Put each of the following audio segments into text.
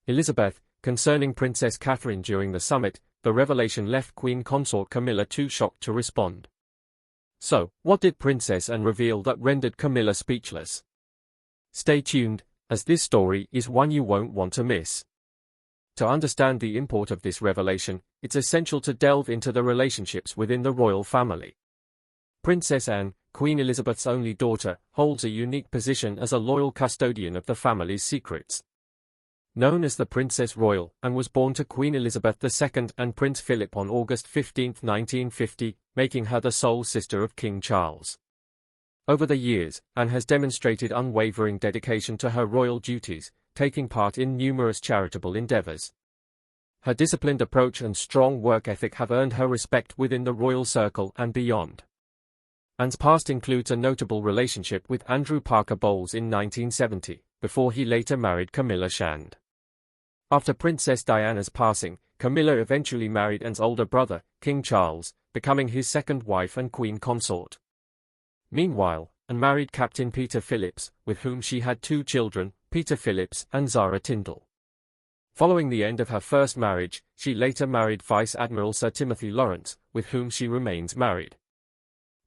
Elizabeth, concerning Princess Catherine during the summit, the revelation left Queen Consort Camilla too shocked to respond. So, what did Princess Anne reveal that rendered Camilla speechless? Stay tuned, as this story is one you won't want to miss. To understand the import of this revelation, it's essential to delve into the relationships within the royal family. Princess Anne, Queen Elizabeth's only daughter, holds a unique position as a loyal custodian of the family's secrets. Known as the Princess Royal, Anne was born to Queen Elizabeth II and Prince Philip on August 15, 1950, making her the sole sister of King Charles. Over the years, Anne has demonstrated unwavering dedication to her royal duties, taking part in numerous charitable endeavors. Her disciplined approach and strong work ethic have earned her respect within the royal circle and beyond. Anne's past includes a notable relationship with Andrew Parker Bowles in 1970, before he later married Camilla Shand. After Princess Diana's passing, Camilla eventually married Anne's older brother, King Charles, becoming his second wife and queen consort. Meanwhile, Anne married Captain Peter Phillips, with whom she had 2 children, Peter Phillips and Zara Tyndall. Following the end of her first marriage, she later married Vice Admiral Sir Timothy Lawrence, with whom she remains married.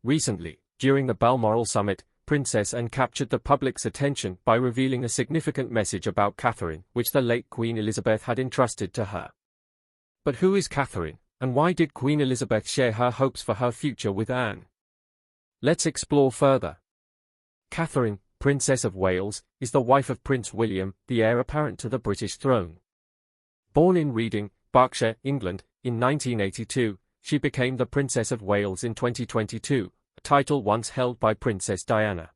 Recently, during the Balmoral summit, Princess Anne captured the public's attention by revealing a significant message about Catherine, which the late Queen Elizabeth had entrusted to her. But who is Catherine, and why did Queen Elizabeth share her hopes for her future with Anne? Let's explore further. Catherine, Princess of Wales, is the wife of Prince William, the heir apparent to the British throne. Born in Reading, Berkshire, England, in 1982, she became the Princess of Wales in 2022, a title once held by Princess Diana.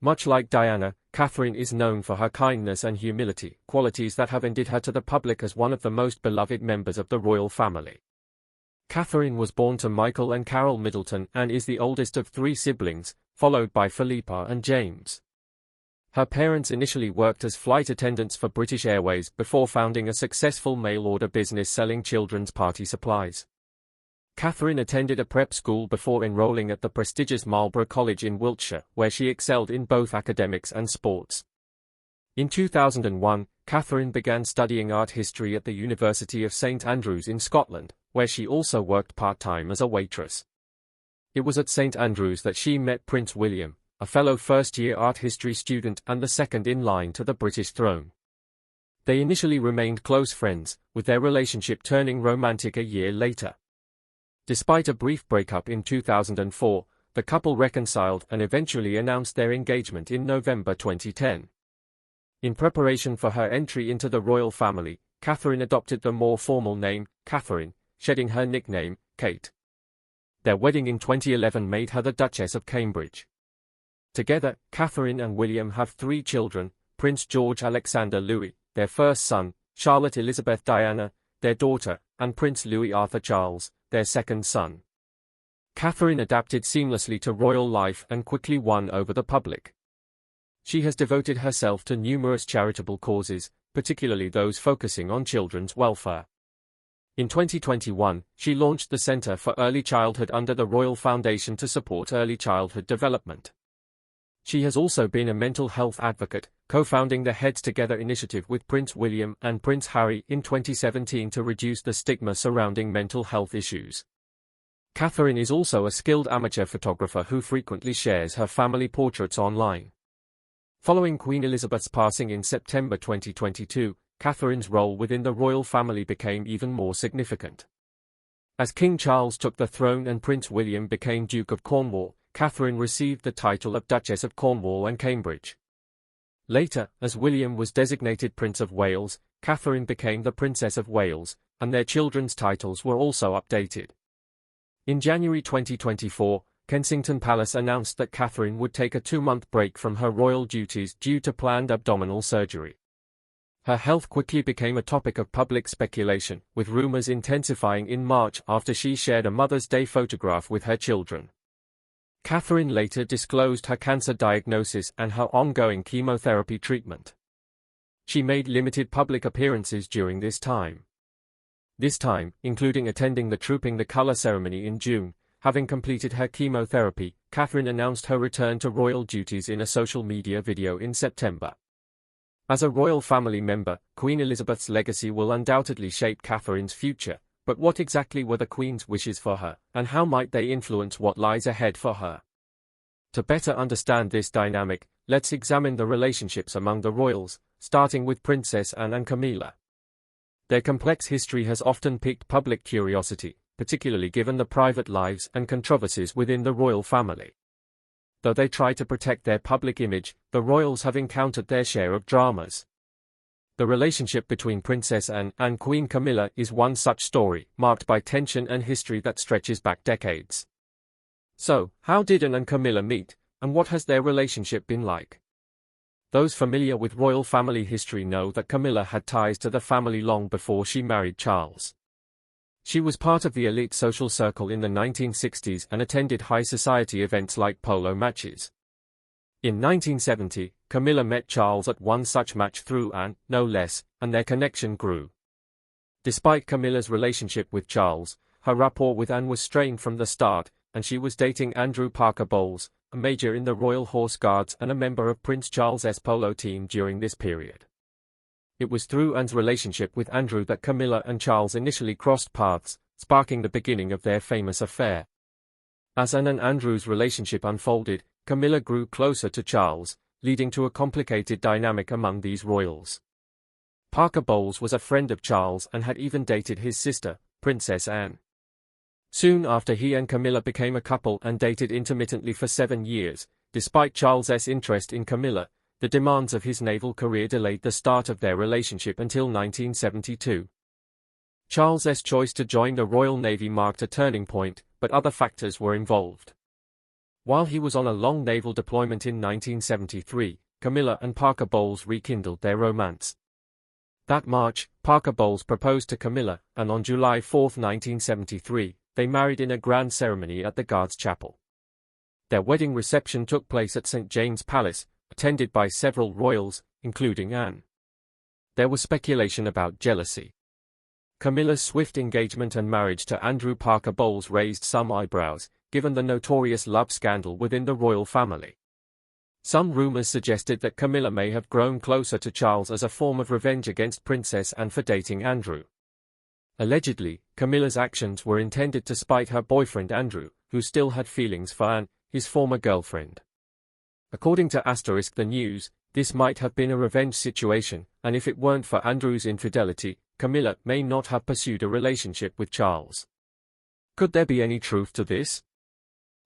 Much like Diana, Catherine is known for her kindness and humility, qualities that have endeared her to the public as one of the most beloved members of the royal family. Catherine was born to Michael and Carol Middleton and is the oldest of 3 siblings, followed by Philippa and James. Her parents initially worked as flight attendants for British Airways before founding a successful mail-order business selling children's party supplies. Catherine attended a prep school before enrolling at the prestigious Marlborough College in Wiltshire, where she excelled in both academics and sports. In 2001, Catherine began studying art history at the University of St Andrews in Scotland, where she also worked part-time as a waitress. It was at St Andrews that she met Prince William, a fellow first-year art history student and the second in line to the British throne. They initially remained close friends, with their relationship turning romantic a year later. Despite a brief breakup in 2004, the couple reconciled and eventually announced their engagement in November 2010. In preparation for her entry into the royal family, Catherine adopted the more formal name, Catherine, shedding her nickname, Kate. Their wedding in 2011 made her the Duchess of Cambridge. Together, Catherine and William have 3 children, Prince George Alexander Louis, their first son, Charlotte Elizabeth Diana, their daughter, and Prince Louis Arthur Charles, their second son. Catherine adapted seamlessly to royal life and quickly won over the public. She has devoted herself to numerous charitable causes, particularly those focusing on children's welfare. In 2021, she launched the Centre for Early Childhood under the Royal Foundation to support early childhood development. She has also been a mental health advocate, co-founding the Heads Together initiative with Prince William and Prince Harry in 2017 to reduce the stigma surrounding mental health issues. Catherine is also a skilled amateur photographer who frequently shares her family portraits online. Following Queen Elizabeth's passing in September 2022, Catherine's role within the royal family became even more significant. As King Charles took the throne and Prince William became Duke of Cornwall, Catherine received the title of Duchess of Cornwall and Cambridge. Later, as William was designated Prince of Wales, Catherine became the Princess of Wales, and their children's titles were also updated. In January 2024, Kensington Palace announced that Catherine would take a 2-month break from her royal duties due to planned abdominal surgery. Her health quickly became a topic of public speculation, with rumors intensifying in March after she shared a Mother's Day photograph with her children. Catherine later disclosed her cancer diagnosis and her ongoing chemotherapy treatment. She made limited public appearances during this time. Including attending the Trooping the Colour ceremony in June. Having completed her chemotherapy, Catherine announced her return to royal duties in a social media video in September. As a royal family member, Queen Elizabeth's legacy will undoubtedly shape Catherine's future, but what exactly were the Queen's wishes for her, and how might they influence what lies ahead for her? To better understand this dynamic, let's examine the relationships among the royals, starting with Princess Anne and Camilla. Their complex history has often piqued public curiosity, particularly given the private lives and controversies within the royal family. Though they try to protect their public image, the royals have encountered their share of dramas. The relationship between Princess Anne and Queen Camilla is one such story, marked by tension and history that stretches back decades. So, how did Anne and Camilla meet, and what has their relationship been like? Those familiar with royal family history know that Camilla had ties to the family long before she married Charles. She was part of the elite social circle in the 1960s and attended high society events like polo matches. In 1970, Camilla met Charles at one such match through Anne, no less, and their connection grew. Despite Camilla's relationship with Charles, her rapport with Anne was strained from the start, and she was dating Andrew Parker Bowles, a major in the Royal Horse Guards and a member of Prince Charles's polo team during this period. It was through Anne's relationship with Andrew that Camilla and Charles initially crossed paths, sparking the beginning of their famous affair. As Anne and Andrew's relationship unfolded, Camilla grew closer to Charles, leading to a complicated dynamic among these royals. Parker Bowles was a friend of Charles and had even dated his sister, Princess Anne. Soon after, he and Camilla became a couple and dated intermittently for 7 years. Despite Charles's interest in Camilla, the demands of his naval career delayed the start of their relationship until 1972. Charles's choice to join the Royal Navy marked a turning point, but other factors were involved. While he was on a long naval deployment in 1973, Camilla and Parker Bowles rekindled their romance. That March, Parker Bowles proposed to Camilla, and on July 4, 1973, they married in a grand ceremony at the Guards Chapel. Their wedding reception took place at St. James Palace, attended by several royals, including Anne. There was speculation about jealousy. Camilla's swift engagement and marriage to Andrew Parker Bowles raised some eyebrows, given the notorious love scandal within the royal family. Some rumors suggested that Camilla may have grown closer to Charles as a form of revenge against Princess Anne for dating Andrew. Allegedly, Camilla's actions were intended to spite her boyfriend Andrew, who still had feelings for Anne, his former girlfriend. According to the News, this might have been a revenge situation, and if it weren't for Andrew's infidelity, Camilla may not have pursued a relationship with Charles. Could there be any truth to this?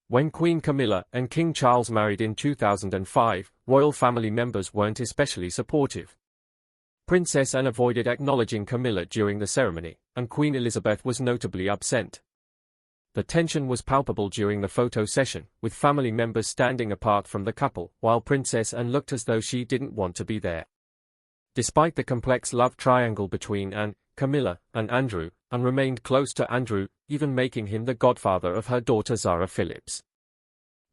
When Queen Camilla and King Charles married in 2005, royal family members weren't especially supportive. Princess Anne avoided acknowledging Camilla during the ceremony, and Queen Elizabeth was notably absent. The tension was palpable during the photo session, with family members standing apart from the couple, while Princess Anne looked as though she didn't want to be there. Despite the complex love triangle between Anne, Camilla, and Andrew, Anne remained close to Andrew, even making him the godfather of her daughter Zara Phillips.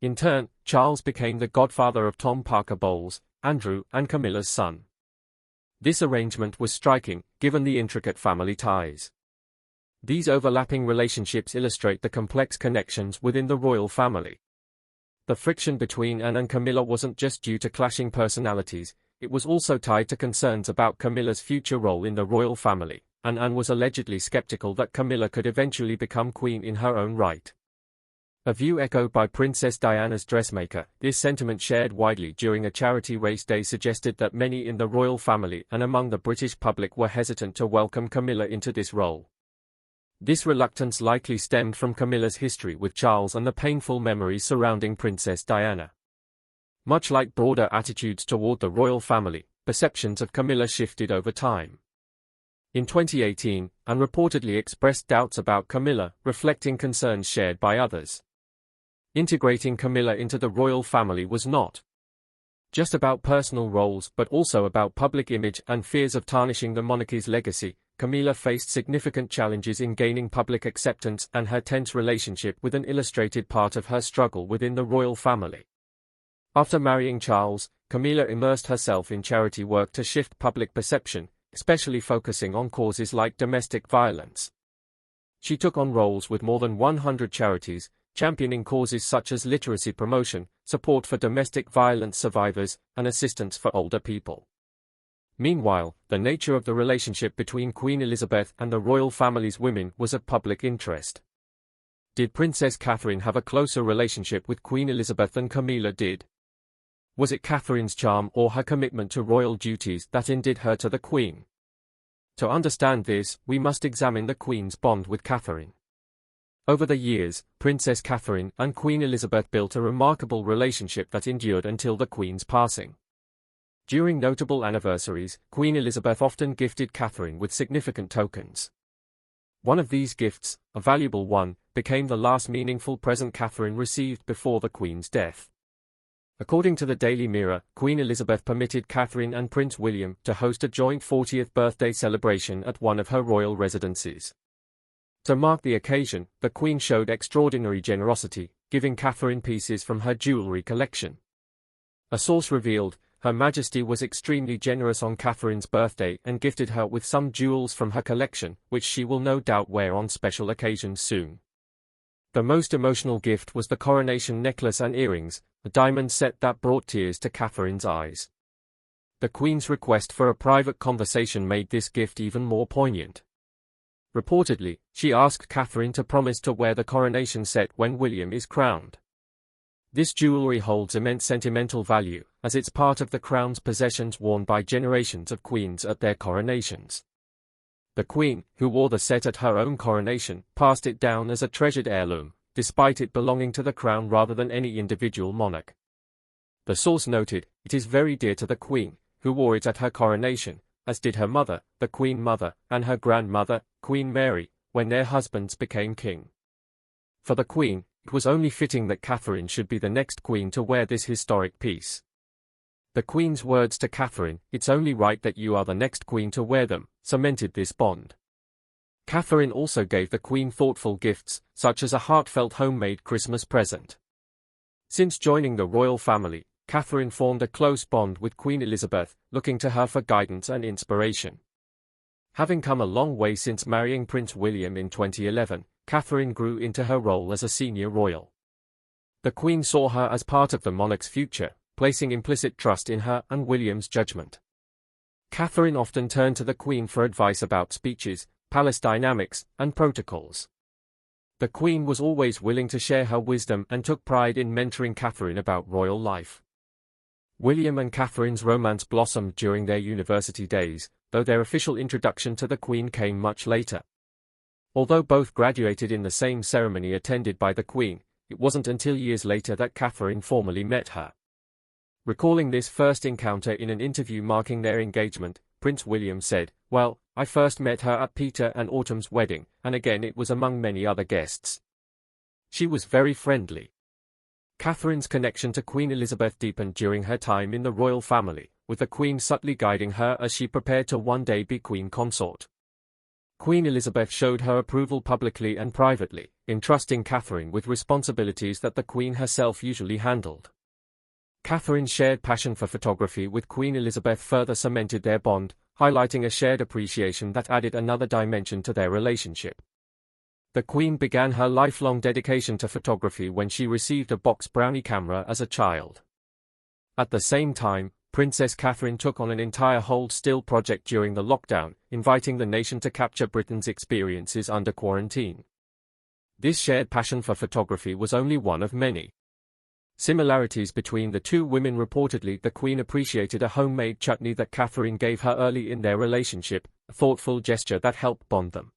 In turn, Charles became the godfather of Tom Parker Bowles, Andrew, and Camilla's son. This arrangement was striking, given the intricate family ties. These overlapping relationships illustrate the complex connections within the royal family. The friction between Anne and Camilla wasn't just due to clashing personalities, it was also tied to concerns about Camilla's future role in the royal family, and Anne was allegedly skeptical that Camilla could eventually become queen in her own right. A view echoed by Princess Diana's dressmaker, this sentiment shared widely during a charity race day suggested that many in the royal family and among the British public were hesitant to welcome Camilla into this role. This reluctance likely stemmed from Camilla's history with Charles and the painful memories surrounding Princess Diana. Much like broader attitudes toward the royal family, perceptions of Camilla shifted over time. In 2018, Anne reportedly expressed doubts about Camilla, reflecting concerns shared by others. Integrating Camilla into the royal family was not just about personal roles but also about public image and fears of tarnishing the monarchy's legacy. Camilla faced significant challenges in gaining public acceptance, and her tense relationship with Anne illustrated part of her struggle within the royal family. After marrying Charles, Camilla immersed herself in charity work to shift public perception, especially focusing on causes like domestic violence. She took on roles with more than 100 charities, championing causes such as literacy promotion, support for domestic violence survivors, and assistance for older people. Meanwhile, the nature of the relationship between Queen Elizabeth and the royal family's women was of public interest. Did Princess Catherine have a closer relationship with Queen Elizabeth than Camilla did? Was it Catherine's charm or her commitment to royal duties that endeared her to the Queen? To understand this, we must examine the Queen's bond with Catherine. Over the years, Princess Catherine and Queen Elizabeth built a remarkable relationship that endured until the Queen's passing. During notable anniversaries, Queen Elizabeth often gifted Catherine with significant tokens. One of these gifts, a valuable one, became the last meaningful present Catherine received before the Queen's death. According to the Daily Mirror, Queen Elizabeth permitted Catherine and Prince William to host a joint 40th birthday celebration at one of her royal residences. To mark the occasion, the Queen showed extraordinary generosity, giving Catherine pieces from her jewelry collection. A source revealed, Her Majesty was extremely generous on Catherine's birthday and gifted her with some jewels from her collection, which she will no doubt wear on special occasions soon. The most emotional gift was the coronation necklace and earrings, a diamond set that brought tears to Catherine's eyes. The Queen's request for a private conversation made this gift even more poignant. Reportedly, she asked Catherine to promise to wear the coronation set when William is crowned. This jewelry holds immense sentimental value, as it's part of the crown's possessions worn by generations of queens at their coronations. The Queen, who wore the set at her own coronation, passed it down as a treasured heirloom, despite it belonging to the crown rather than any individual monarch. The source noted, it is very dear to the Queen, who wore it at her coronation, as did her mother, the Queen Mother, and her grandmother, Queen Mary, when their husbands became king. For the Queen, it was only fitting that Catherine should be the next queen to wear this historic piece. The Queen's words to Catherine, "It's only right that you are the next queen to wear them," cemented this bond. Catherine also gave the Queen thoughtful gifts, such as a heartfelt homemade Christmas present. Since joining the royal family, Catherine formed a close bond with Queen Elizabeth, looking to her for guidance and inspiration. Having come a long way since marrying Prince William in 2011, Catherine grew into her role as a senior royal. The Queen saw her as part of the monarch's future, placing implicit trust in her and William's judgment. Catherine often turned to the Queen for advice about speeches, palace dynamics, and protocols. The Queen was always willing to share her wisdom and took pride in mentoring Catherine about royal life. William and Catherine's romance blossomed during their university days, though their official introduction to the Queen came much later. Although both graduated in the same ceremony attended by the Queen, it wasn't until years later that Catherine formally met her. Recalling this first encounter in an interview marking their engagement, Prince William said, "Well, I first met her at Peter and Autumn's wedding, and again it was among many other guests. She was very friendly." Catherine's connection to Queen Elizabeth deepened during her time in the royal family, with the Queen subtly guiding her as she prepared to one day be Queen Consort. Queen Elizabeth showed her approval publicly and privately, entrusting Catherine with responsibilities that the Queen herself usually handled. Catherine's shared passion for photography with Queen Elizabeth further cemented their bond, highlighting a shared appreciation that added another dimension to their relationship. The Queen began her lifelong dedication to photography when she received a box Brownie camera as a child. At the same time, Princess Catherine took on an entire hold still project during the lockdown, inviting the nation to capture Britain's experiences under quarantine. This shared passion for photography was only one of many. Similarities between the two women: reportedly the Queen appreciated a homemade chutney that Catherine gave her early in their relationship, a thoughtful gesture that helped bond them.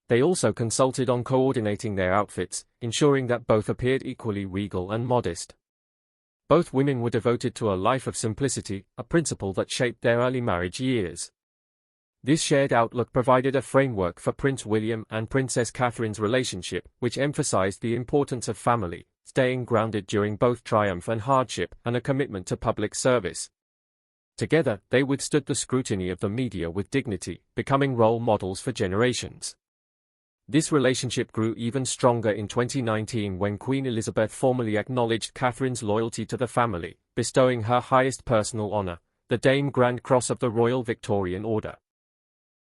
They also consulted on coordinating their outfits, ensuring that both appeared equally regal and modest. Both women were devoted to a life of simplicity, a principle that shaped their early marriage years. This shared outlook provided a framework for Prince William and Princess Catherine's relationship, which emphasized the importance of family, staying grounded during both triumph and hardship, and a commitment to public service. Together, they withstood the scrutiny of the media with dignity, becoming role models for generations. This relationship grew even stronger in 2019 when Queen Elizabeth formally acknowledged Catherine's loyalty to the family, bestowing her highest personal honor, the Dame Grand Cross of the Royal Victorian Order.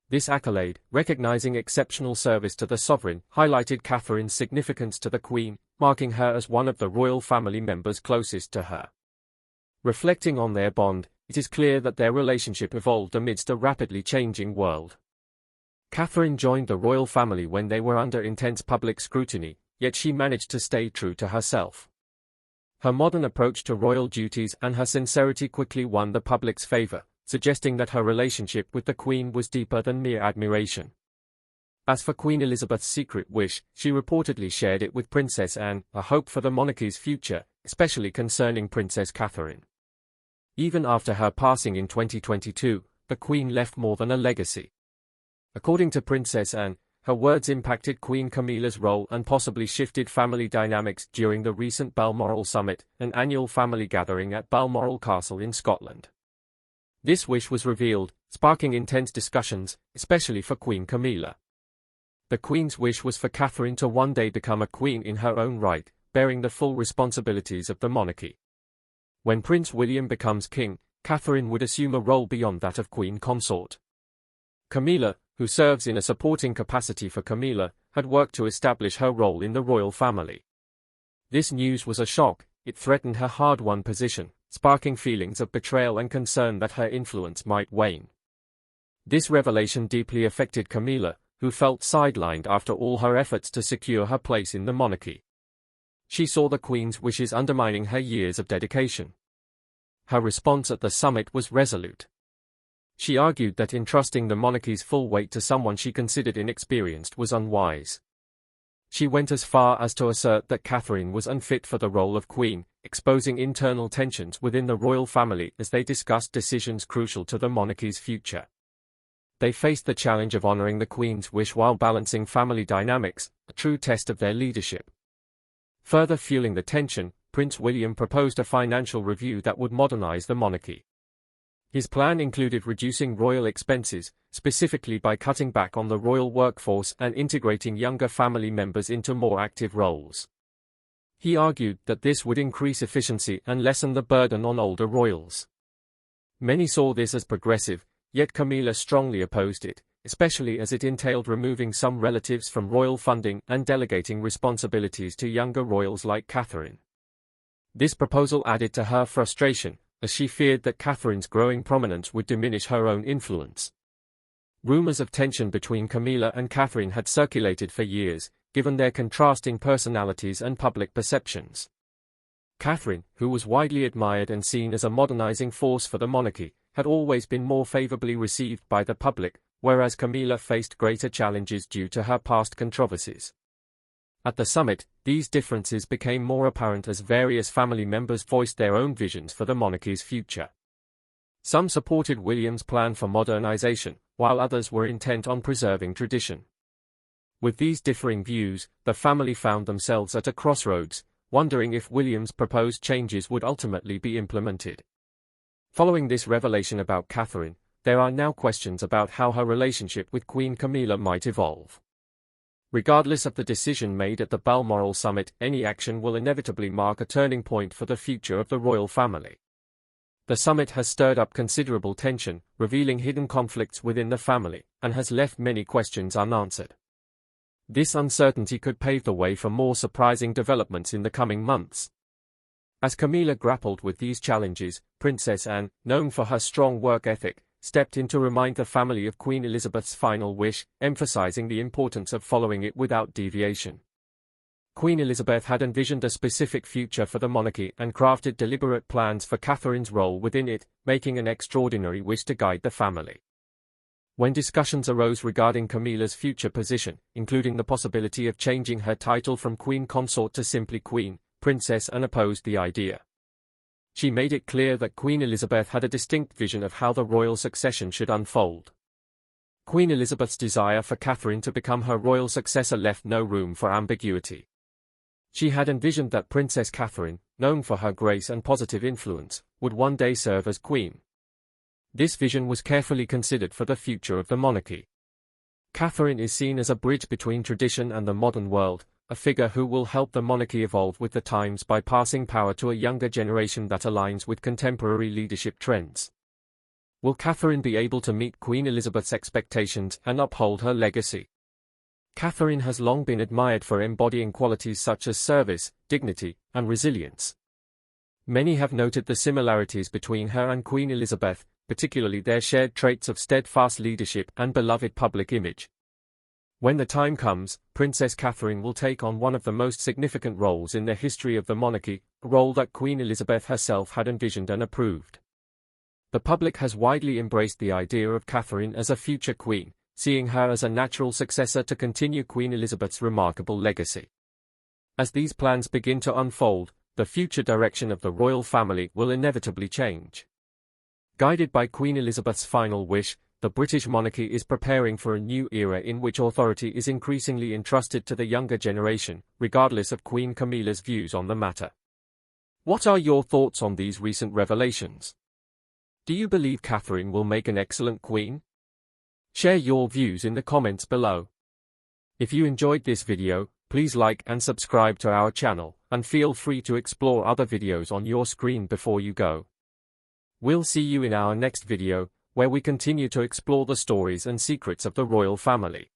This accolade, recognizing exceptional service to the sovereign, highlighted Catherine's significance to the Queen, marking her as one of the royal family members closest to her. Reflecting on their bond, it is clear that their relationship evolved amidst a rapidly changing world. Catherine joined the royal family when they were under intense public scrutiny, yet she managed to stay true to herself. Her modern approach to royal duties and her sincerity quickly won the public's favor, suggesting that her relationship with the Queen was deeper than mere admiration. As for Queen Elizabeth's secret wish, she reportedly shared it with Princess Anne, a hope for the monarchy's future, especially concerning Princess Catherine. Even after her passing in 2022, the Queen left more than a legacy. According to Princess Anne, her words impacted Queen Camilla's role and possibly shifted family dynamics during the recent Balmoral Summit, an annual family gathering at Balmoral Castle in Scotland. This wish was revealed, sparking intense discussions, especially for Queen Camilla. The Queen's wish was for Catherine to one day become a queen in her own right, bearing the full responsibilities of the monarchy. When Prince William becomes king, Catherine would assume a role beyond that of queen consort. Camilla, who serves in a supporting capacity for Camilla, had worked to establish her role in the royal family. This news was a shock. It threatened her hard-won position, sparking feelings of betrayal and concern that her influence might wane. This revelation deeply affected Camilla, who felt sidelined after all her efforts to secure her place in the monarchy. She saw the Queen's wishes undermining her years of dedication. Her response at the summit was resolute. She argued that entrusting the monarchy's full weight to someone she considered inexperienced was unwise. She went as far as to assert that Catherine was unfit for the role of queen, exposing internal tensions within the royal family as they discussed decisions crucial to the monarchy's future. They faced the challenge of honoring the Queen's wish while balancing family dynamics, a true test of their leadership. Further fueling the tension, Prince William proposed a financial review that would modernize the monarchy. His plan included reducing royal expenses, specifically by cutting back on the royal workforce and integrating younger family members into more active roles. He argued that this would increase efficiency and lessen the burden on older royals. Many saw this as progressive, yet Camilla strongly opposed it, especially as it entailed removing some relatives from royal funding and delegating responsibilities to younger royals like Catherine. This proposal added to her frustration, as she feared that Catherine's growing prominence would diminish her own influence. Rumors of tension between Camilla and Catherine had circulated for years, given their contrasting personalities and public perceptions. Catherine, who was widely admired and seen as a modernizing force for the monarchy, had always been more favorably received by the public, whereas Camilla faced greater challenges due to her past controversies. At the summit, these differences became more apparent as various family members voiced their own visions for the monarchy's future. Some supported William's plan for modernization, while others were intent on preserving tradition. With these differing views, the family found themselves at a crossroads, wondering if William's proposed changes would ultimately be implemented. Following this revelation about Catherine, there are now questions about how her relationship with Queen Camilla might evolve. Regardless of the decision made at the Balmoral Summit, any action will inevitably mark a turning point for the future of the royal family. The summit has stirred up considerable tension, revealing hidden conflicts within the family, and has left many questions unanswered. This uncertainty could pave the way for more surprising developments in the coming months. As Camilla grappled with these challenges, Princess Anne, known for her strong work ethic, stepped in to remind the family of Queen Elizabeth's final wish, emphasizing the importance of following it without deviation. Queen Elizabeth had envisioned a specific future for the monarchy and crafted deliberate plans for Catherine's role within it, making an extraordinary wish to guide the family. When discussions arose regarding Camilla's future position, including the possibility of changing her title from Queen Consort to simply Queen, Princess Anne opposed the idea. She made it clear that Queen Elizabeth had a distinct vision of how the royal succession should unfold. Queen Elizabeth's desire for Catherine to become her royal successor left no room for ambiguity. She had envisioned that Princess Catherine, known for her grace and positive influence, would one day serve as queen. This vision was carefully considered for the future of the monarchy. Catherine is seen as a bridge between tradition and the modern world, a figure who will help the monarchy evolve with the times by passing power to a younger generation that aligns with contemporary leadership trends. Will Catherine be able to meet Queen Elizabeth's expectations and uphold her legacy? Catherine has long been admired for embodying qualities such as service, dignity, and resilience. Many have noted the similarities between her and Queen Elizabeth, particularly their shared traits of steadfast leadership and beloved public image. When the time comes, Princess Catherine will take on one of the most significant roles in the history of the monarchy, a role that Queen Elizabeth herself had envisioned and approved. The public has widely embraced the idea of Catherine as a future queen, seeing her as a natural successor to continue Queen Elizabeth's remarkable legacy. As these plans begin to unfold, the future direction of the royal family will inevitably change. Guided by Queen Elizabeth's final wish, the British monarchy is preparing for a new era in which authority is increasingly entrusted to the younger generation, regardless of Queen Camilla's views on the matter. What are your thoughts on these recent revelations? Do you believe Catherine will make an excellent queen? Share your views in the comments below. If you enjoyed this video, please like and subscribe to our channel, and feel free to explore other videos on your screen before you go. We'll see you in our next video, where we continue to explore the stories and secrets of the royal family.